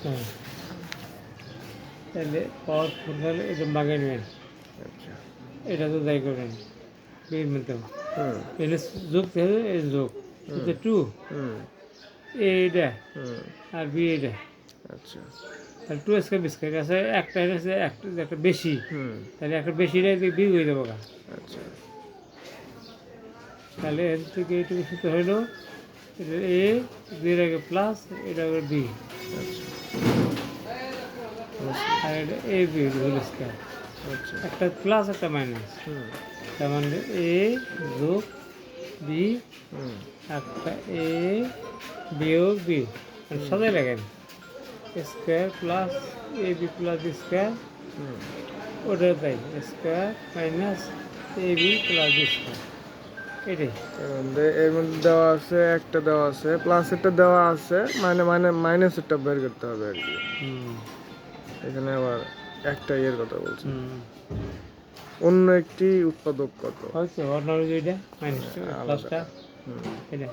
হ্যাঁ, তাহলে পাওয়ারফুল হলে এটা বাগে নেবেন, আচ্ছা। এটা তো দায়ী করবেন বিয়ের মধ্যে হুম এনে যোগ থেকে এই যোগ হুম টু হুম এইটা হুম আর বি এইটা, আচ্ছা। তাহলে টু স্কোয়ার বি স্কোয়ার আছে একটা এনেছে একটা বেশি, হুম তাহলে একটা বেশিটাই বি হয়ে যাবো গা। আচ্ছা। তাহলে এর থেকে এইটুকু সূত্র হইলো এটা এ, দুইয়ের আগে প্লাস, এটা আগে বি, আচ্ছা আর এটা এ বি হোল স্কোয়ার, আচ্ছা। একটা প্লাস একটা মাইনাস, হুম তার মানে এ যোগ বি, হুম একটা এ বিয়োগ বি, হুম সাজাই লাগেন square plus A B plus B square, হুম ওটা তাই square minus A B plus B square, এটাই। এর মধ্যে দেওয়া আছে, একটা দেওয়া আছে, প্লাসেরটা দেওয়া আছে, মাইনাসেরটা বের করতে হবে আর কি। হুম এখানে আবার একটা ইয়ের কথা বলছে। হুম অন্য একটি উৎপাদক কত? হচ্ছে অন্য যেটা মাইনাস আলাদা। প্লাসটা হুম এটা